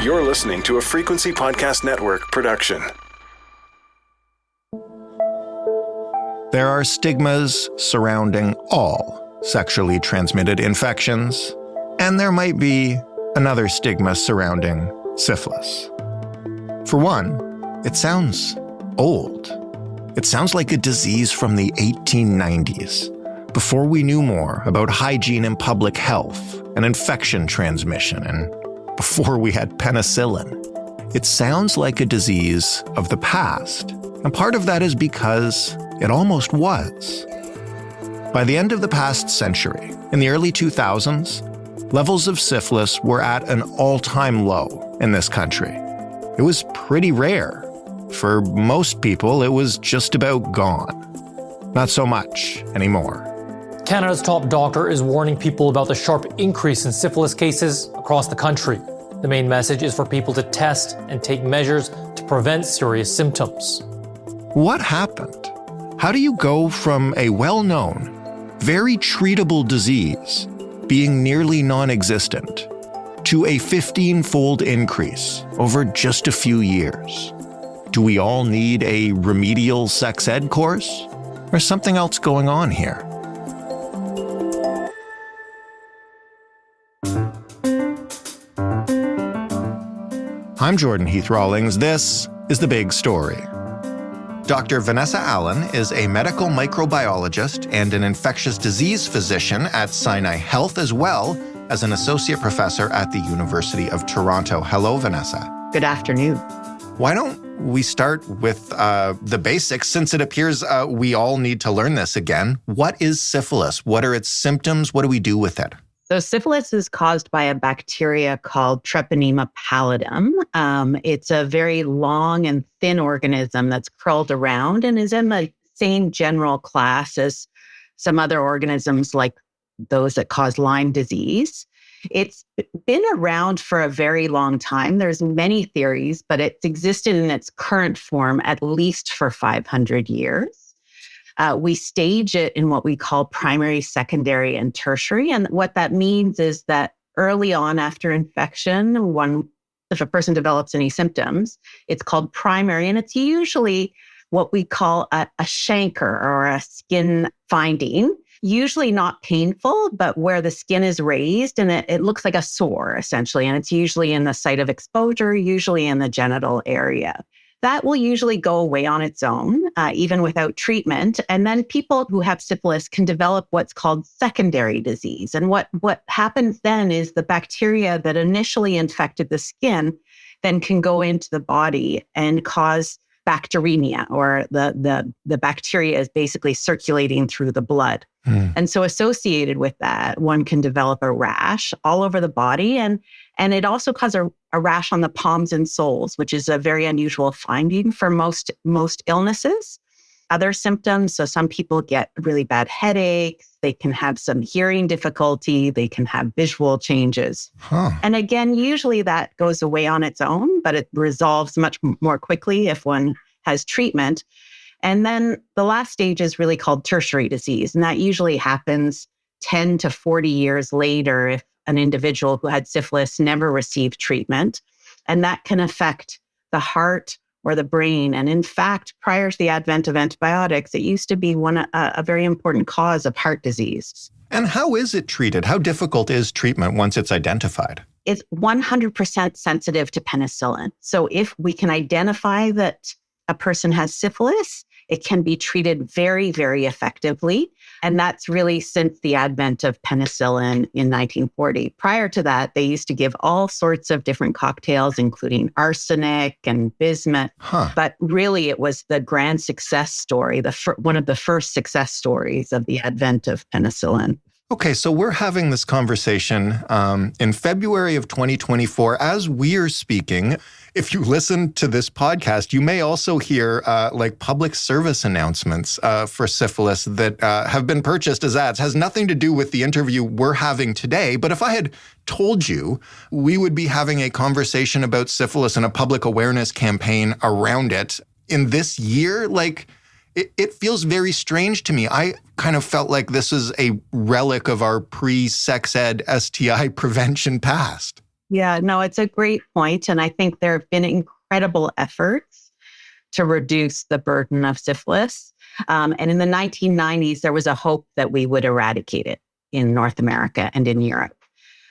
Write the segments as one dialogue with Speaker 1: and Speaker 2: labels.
Speaker 1: You're listening to a Frequency Podcast Network production.
Speaker 2: There are stigmas surrounding all sexually transmitted infections, and there might be another stigma surrounding syphilis. For one, it sounds old. It sounds like a disease from the 1890s, before we knew more about hygiene and public health and infection transmission, and before we had penicillin. It sounds like a disease of the past, and part of that is because it almost was. By the end of the past century, in the early 2000s, levels of syphilis were at an all-time low in this country. It was pretty rare. For most people, it was just about gone. Not so much anymore.
Speaker 3: Canada's top doctor is warning people about the sharp increase in syphilis cases across the country. The main message is for people to test and take measures to prevent serious symptoms.
Speaker 2: What happened? How do you go from a well-known, very treatable disease being nearly non-existent to a 15-fold increase over just a few years? Do we all need a remedial sex ed course? Or something else going on here? I'm Jordan Heath Rawlings. This is The Big Story. Dr. Vanessa Allen is a medical microbiologist and an infectious disease physician at Sinai Health, as well as an associate professor at the University of Toronto. Hello, Vanessa.
Speaker 4: Good afternoon.
Speaker 2: Why don't we start with the basics, since it appears we all need to learn this again. What is syphilis? What are its symptoms? What do we do with it?
Speaker 4: So syphilis is caused by a bacteria called Treponema pallidum. It's a very long and thin organism that's curled around and is in the same general class as some other organisms like those that cause Lyme disease. It's been around for a very long time. There's many theories, but it's existed in its current form at least for 500 years. We stage it in what we call primary, secondary, and tertiary. And what that means is that early on after infection, if a person develops any symptoms, it's called primary. And it's usually what we call a chancre or a skin finding, usually not painful, but where the skin is raised and it looks like a sore, essentially. And it's usually in the site of exposure, usually in the genital area. That will usually go away on its own, even without treatment. And then people who have syphilis can develop what's called secondary disease. And what happens then is the bacteria that initially infected the skin then can go into the body and cause bacteremia, or the bacteria is basically circulating through the blood. And so associated with that, one can develop a rash all over the body. And it also causes a rash on the palms and soles, which is a very unusual finding for most illnesses. Other symptoms, so some people get really bad headaches, they can have some hearing difficulty, they can have visual changes. And again, usually that goes away on its own, but it resolves much more quickly if one has treatment. And then the last stage is really called tertiary disease. And that usually happens 10 to 40 years later if an individual who had syphilis never received treatment. And that can affect the heart or the brain. And in fact, prior to the advent of antibiotics, it used to be a very important cause of heart disease.
Speaker 2: And how is it treated? How difficult is treatment once it's identified?
Speaker 4: It's 100% sensitive to penicillin. So if we can identify that a person has syphilis, it can be treated very, very effectively. And that's really since the advent of penicillin in 1940. Prior to that, they used to give all sorts of different cocktails, including arsenic and bismuth. But really, it was the grand success story, one of the first success stories of the advent of penicillin.
Speaker 2: Okay, so we're having this conversation in February of 2024. As we're speaking, if you listen to this podcast, you may also hear public service announcements for syphilis that have been purchased as ads. Has nothing to do with the interview we're having today. But if I had told you we would be having a conversation about syphilis and a public awareness campaign around it in this year, it feels very strange to me. I kind of felt like this is a relic of our pre-sex ed STI prevention past.
Speaker 4: Yeah, no, it's a great point. And I think there have been incredible efforts to reduce the burden of syphilis. And in the 1990s, there was a hope that we would eradicate it in North America and in Europe.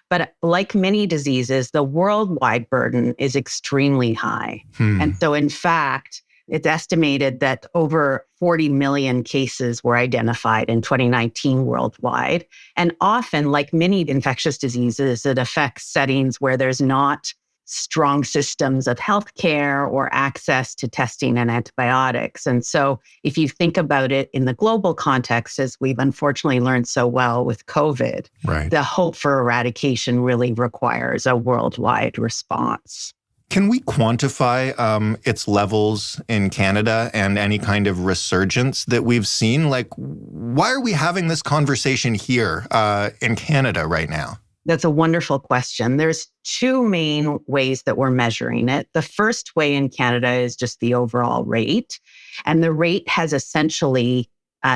Speaker 4: But like many diseases, the worldwide burden is extremely high. And so, in fact, it's estimated that over 40 million cases were identified in 2019 worldwide. And often, like many infectious diseases, it affects settings where there's not strong systems of healthcare or access to testing and antibiotics. And so if you think about it in the global context, as we've unfortunately learned so well with COVID,
Speaker 2: Right.
Speaker 4: the hope for eradication really requires a worldwide response.
Speaker 2: Can we quantify its levels in Canada and any kind of resurgence that we've seen? Like, why are we having this conversation here in Canada right now?
Speaker 4: That's a wonderful question. There's two main ways that we're measuring it. The first way in Canada is just the overall rate. And the rate has essentially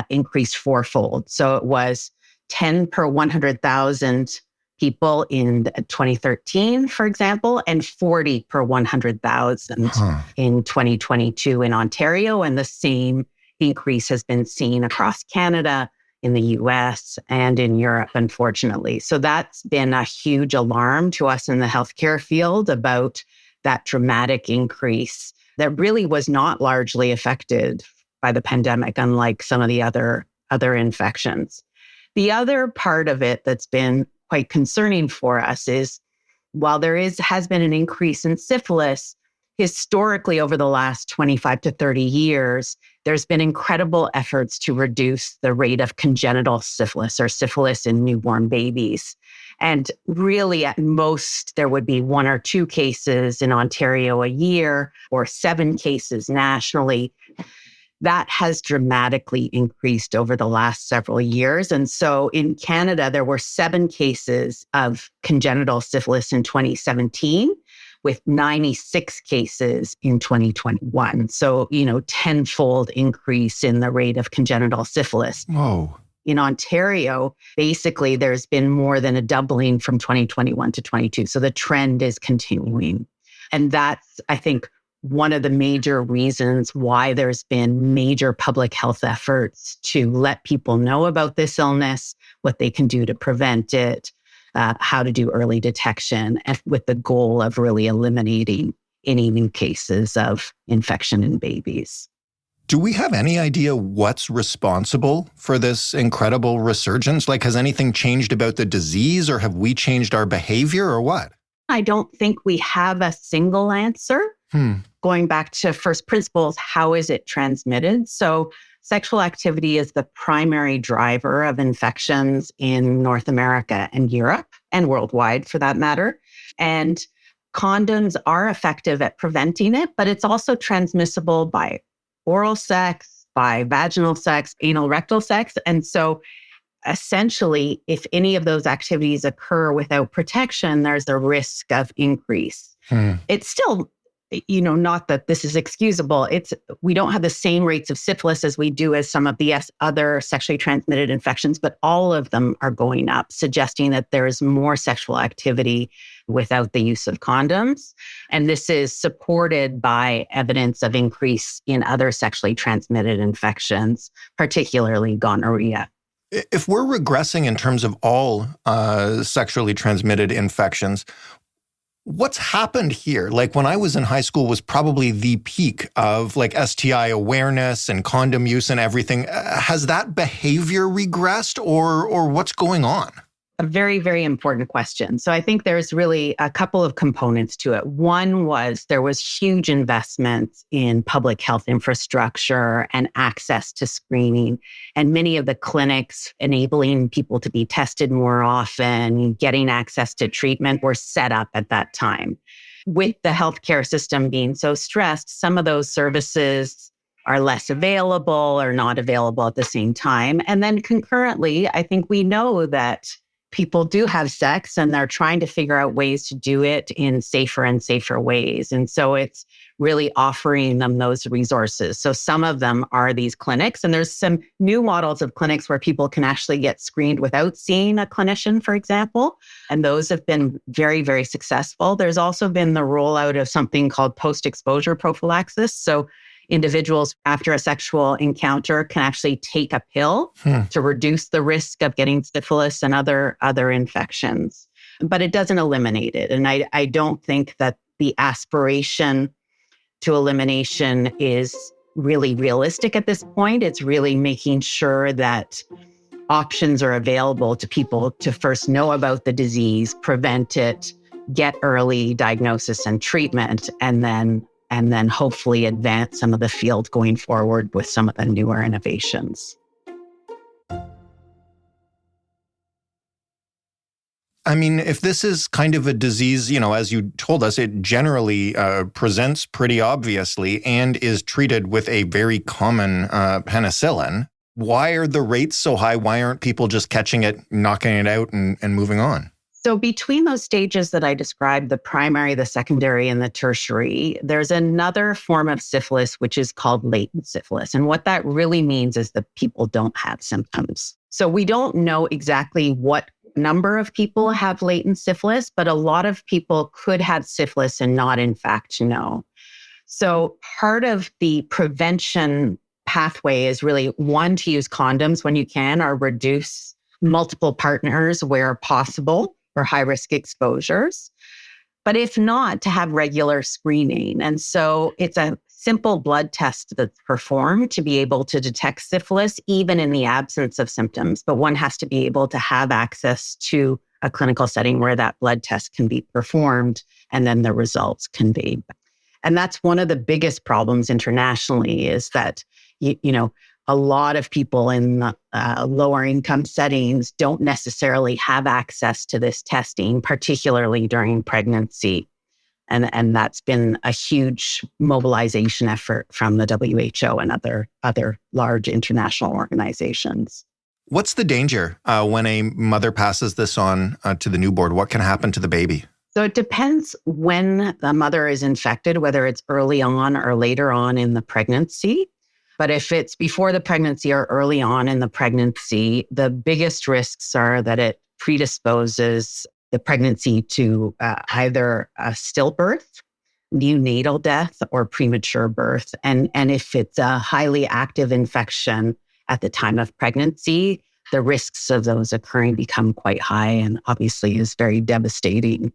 Speaker 4: increased fourfold. So it was 10 per 100,000 people in 2013, for example, and 40 per 100,000 in 2022 in Ontario. And the same increase has been seen across Canada, in the US, and in Europe, unfortunately. So that's been a huge alarm to us in the healthcare field about that dramatic increase that really was not largely affected by the pandemic, unlike some of the other infections. The other part of it that's been quite concerning for us is while there has been an increase in syphilis, historically over the last 25 to 30 years, there's been incredible efforts to reduce the rate of congenital syphilis or syphilis in newborn babies. And really, at most, there would be 1 or 2 cases in Ontario a year or 7 cases nationally. That has dramatically increased over the last several years. And so in Canada, there were 7 cases of congenital syphilis in 2017, with 96 cases in 2021. So, tenfold increase in the rate of congenital syphilis.
Speaker 2: Whoa.
Speaker 4: In Ontario, basically, there's been more than a doubling from 2021 to 22. So the trend is continuing. And that's, I think, one of the major reasons why there's been major public health efforts to let people know about this illness, what they can do to prevent it, how to do early detection, and with the goal of really eliminating any new cases of infection in babies.
Speaker 2: Do we have any idea what's responsible for this incredible resurgence? Like, has anything changed about the disease, or have we changed our behavior, or what?
Speaker 4: I don't think we have a single answer. Going back to first principles, how is it transmitted? So sexual activity is the primary driver of infections in North America and Europe, and worldwide for that matter. And condoms are effective at preventing it, but it's also transmissible by oral sex, by vaginal sex, anal rectal sex. And so essentially, if any of those activities occur without protection, there's a risk of increase. It's still, not that this is excusable. We don't have the same rates of syphilis as we do as some of the other sexually transmitted infections, but all of them are going up, suggesting that there is more sexual activity without the use of condoms. And this is supported by evidence of increase in other sexually transmitted infections, particularly gonorrhea.
Speaker 2: If we're regressing in terms of all sexually transmitted infections, what's happened here? Like, when I was in high school was probably the peak of like STI awareness and condom use and everything. Has that behavior regressed, or what's going on?
Speaker 4: A very, very important question. So I think there's really a couple of components to it. One was there was huge investments in public health infrastructure and access to screening, and many of the clinics enabling people to be tested more often, getting access to treatment were set up at that time. With the healthcare system being so stressed, some of those services are less available or not available at the same time. And then concurrently, I think we know that people do have sex and they're trying to figure out ways to do it in safer and safer ways. And so it's really offering them those resources. So some of them are these clinics, and there's some new models of clinics where people can actually get screened without seeing a clinician, for example. And those have been very, very successful. There's also been the rollout of something called post-exposure prophylaxis. So individuals after a sexual encounter can actually take a pill to reduce the risk of getting syphilis and other infections. But it doesn't eliminate it. And I don't think that the aspiration to elimination is really realistic at this point. It's really making sure that options are available to people to first know about the disease, prevent it, get early diagnosis and treatment, and then hopefully advance some of the field going forward with some of the newer innovations.
Speaker 2: I mean, if this is kind of a disease, as you told us, it generally presents pretty obviously and is treated with a very common penicillin. Why are the rates so high? Why aren't people just catching it, knocking it out, and moving on?
Speaker 4: So between those stages that I described, the primary, the secondary, and the tertiary, there's another form of syphilis, which is called latent syphilis. And what that really means is that people don't have symptoms. So we don't know exactly what number of people have latent syphilis, but a lot of people could have syphilis and not in fact know. So part of the prevention pathway is really, one, to use condoms when you can, or reduce multiple partners where possible for high-risk exposures. But if not, to have regular screening. And so it's a simple blood test that's performed to be able to detect syphilis, even in the absence of symptoms. But one has to be able to have access to a clinical setting where that blood test can be performed and then the results can be. And that's one of the biggest problems internationally, is that, a lot of people in lower income settings don't necessarily have access to this testing, particularly during pregnancy. And that's been a huge mobilization effort from the WHO and other large international organizations.
Speaker 2: What's the danger when a mother passes this on to the newborn? What can happen to the baby?
Speaker 4: So it depends when the mother is infected, whether it's early on or later on in the pregnancy. But if it's before the pregnancy or early on in the pregnancy, the biggest risks are that it predisposes the pregnancy to either a stillbirth, neonatal death, or premature birth. And if it's a highly active infection at the time of pregnancy, the risks of those occurring become quite high and obviously is very devastating.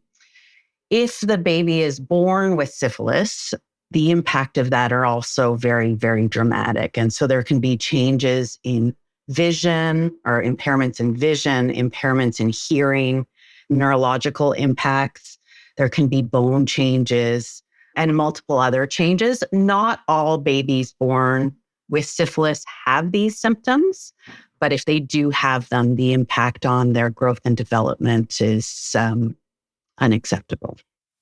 Speaker 4: If the baby is born with syphilis, the impact of that are also very, very dramatic. And so there can be changes in vision, or impairments in vision, impairments in hearing, neurological impacts. There can be bone changes and multiple other changes. Not all babies born with syphilis have these symptoms, but if they do have them, the impact on their growth and development is unacceptable.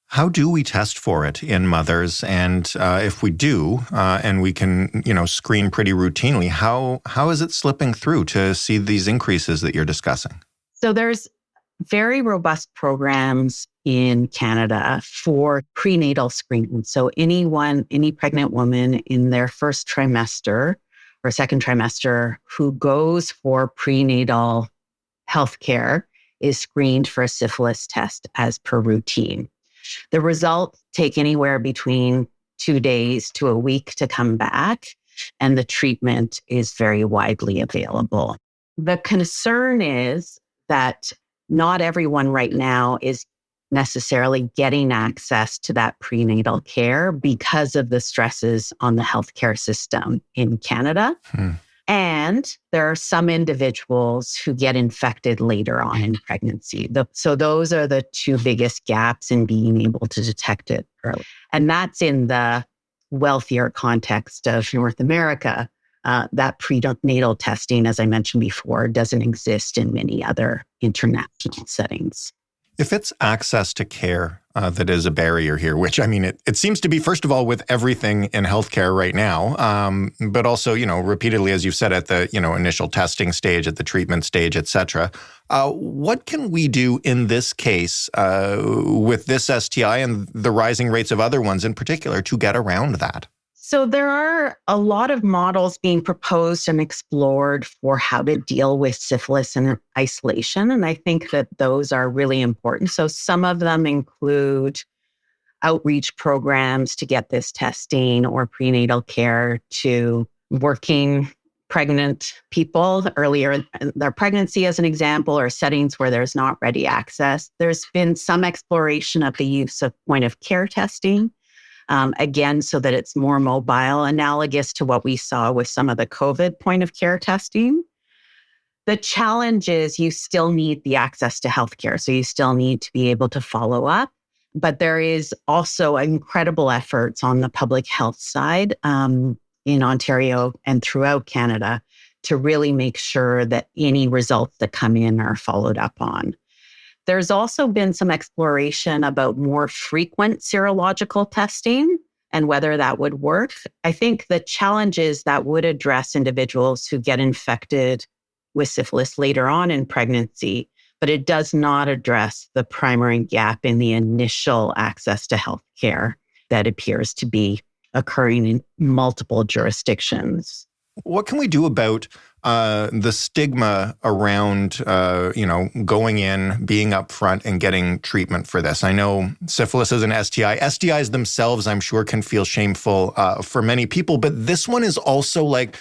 Speaker 2: How do we test for it in mothers? And if we do, and we can, screen pretty routinely, how is it slipping through to see these increases that you're discussing?
Speaker 4: So there's very robust programs in Canada for prenatal screening. So any pregnant woman in their first trimester or second trimester who goes for prenatal healthcare is screened for a syphilis test as per routine. The results take anywhere between 2 days to a week to come back, and the treatment is very widely available. The concern is that not everyone right now is necessarily getting access to that prenatal care because of the stresses on the healthcare system in Canada. And there are some individuals who get infected later on in pregnancy. So those are the two biggest gaps in being able to detect it early. And that's in the wealthier context of North America. That prenatal testing, as I mentioned before, doesn't exist in many other international settings.
Speaker 2: If it's access to care, that is a barrier here, which, I mean, it seems to be, first of all, with everything in healthcare right now, but also, repeatedly, as you've said, at the, initial testing stage, at the treatment stage, et cetera. What can we do in this case with this STI and the rising rates of other ones in particular to get around that?
Speaker 4: So there are a lot of models being proposed and explored for how to deal with syphilis in isolation. And I think that those are really important. So some of them include outreach programs to get this testing or prenatal care to working pregnant people earlier in their pregnancy, as an example, or settings where there's not ready access. There's been some exploration of the use of point of care testing. Again, so that it's more mobile, analogous to what we saw with some of the COVID point of care testing. The challenge is you still need the access to healthcare. So you still need to be able to follow up. But there is also incredible efforts on the public health side in Ontario and throughout Canada to really make sure that any results that come in are followed up on. There's also been some exploration about more frequent serological testing and whether that would work. I think the challenge is that would address individuals who get infected with syphilis later on in pregnancy, but it does not address the primary gap in the initial access to health care that appears to be occurring in multiple jurisdictions.
Speaker 2: What can we do about the stigma around, going in, being upfront and getting treatment for this? I know syphilis is an STI. STIs themselves, I'm sure, can feel shameful for many people. But this one is also like,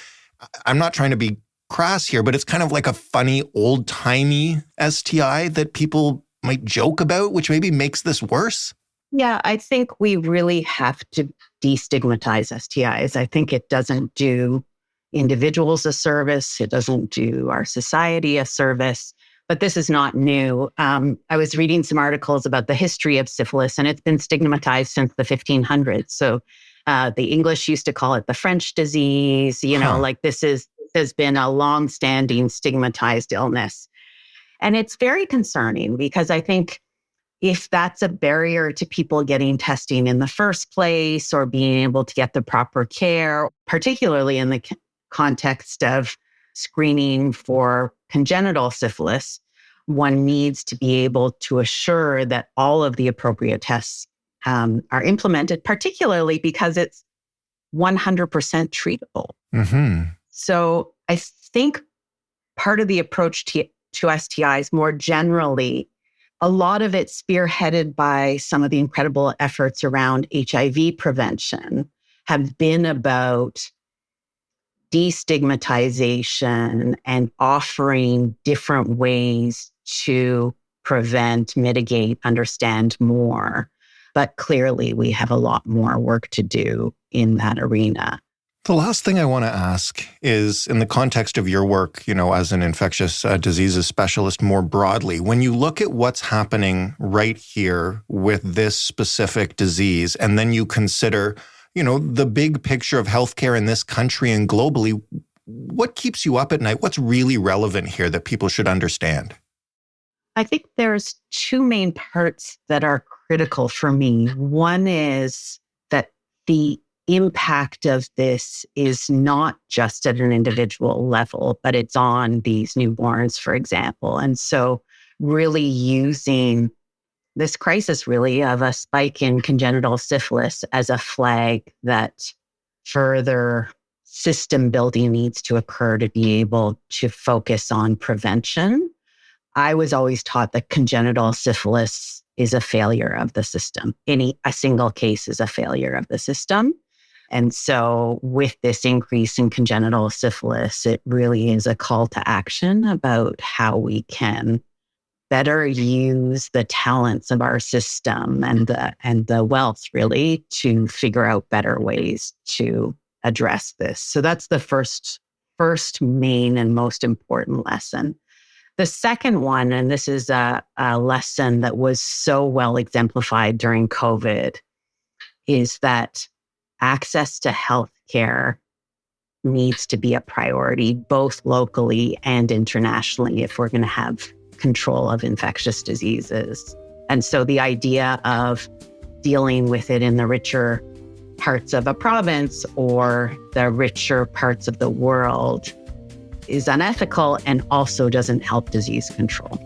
Speaker 2: I'm not trying to be crass here, but it's kind of like a funny, old-timey STI that people might joke about, which maybe makes this worse.
Speaker 4: Yeah, I think we really have to destigmatize STIs. I think it doesn't do individuals a service. It doesn't do our society a service, but this is not new. I was reading some articles about the history of syphilis, and it's been stigmatized since the 1500s. So the English used to call it the French disease, this has been a long-standing stigmatized illness. And it's very concerning because I think if that's a barrier to people getting testing in the first place or being able to get the proper care, particularly in the context of screening for congenital syphilis, one needs to be able to assure that all of the appropriate tests are implemented, particularly because it's 100% treatable.
Speaker 2: Mm-hmm.
Speaker 4: So I think part of the approach to STIs more generally, a lot of it spearheaded by some of the incredible efforts around HIV prevention, have been about destigmatization and offering different ways to prevent, mitigate, understand more. But clearly, we have a lot more work to do in that arena.
Speaker 2: The last thing I want to ask is, in the context of your work, as an infectious diseases specialist more broadly, when you look at what's happening right here with this specific disease, and then you consider, the big picture of healthcare in this country and globally, what keeps you up at night? What's really relevant here that people should understand?
Speaker 4: I think there's two main parts that are critical for me. One is that the impact of this is not just at an individual level, but it's on these newborns, for example. And so really using this crisis really of a spike in congenital syphilis as a flag that further system building needs to occur to be able to focus on prevention. I was always taught that congenital syphilis is a failure of the system. A single case is a failure of the system. And so with this increase in congenital syphilis, it really is a call to action about how we can better use the talents of our system and the wealth really to figure out better ways to address this. So that's the first main and most important lesson. The second one, and this is a lesson that was so well exemplified during COVID, is that access to healthcare needs to be a priority, both locally and internationally, if we're going to have control of infectious diseases. And so the idea of dealing with it in the richer parts of a province or the richer parts of the world is unethical and also doesn't help disease control.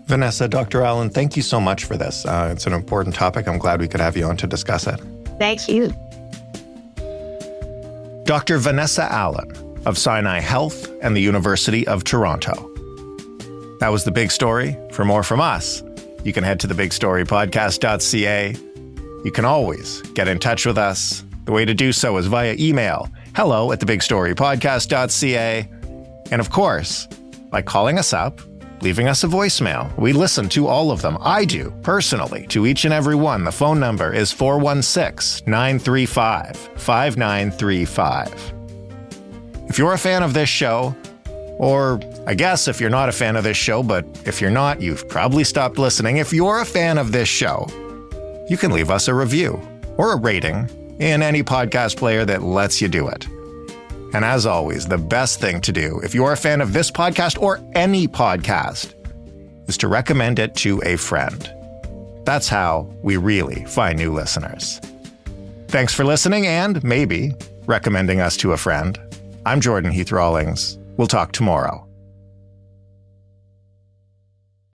Speaker 2: Vanessa, Dr. Allen, thank you so much for this. It's an important topic. I'm glad we could have you on to discuss it.
Speaker 4: Thank you.
Speaker 2: Dr. Vanessa Allen of Sinai Health and the University of Toronto. That was The Big Story. For more from us, you can head to thebigstorypodcast.ca. You can always get in touch with us. The way to do so is via email, hello@thebigstorypodcast.ca. And of course, by calling us up, leaving us a voicemail. We listen to all of them. I do, personally, to each and every one. The phone number is 416-935-5935. If you're a fan of this show, or I guess if you're not a fan of this show, but if you're not, you've probably stopped listening. If you're a fan of this show, you can leave us a review or a rating in any podcast player that lets you do it. And as always, the best thing to do, if you're a fan of this podcast or any podcast, is to recommend it to a friend. That's how we really find new listeners. Thanks for listening and maybe recommending us to a friend. I'm Jordan Heath Rawlings. We'll talk tomorrow.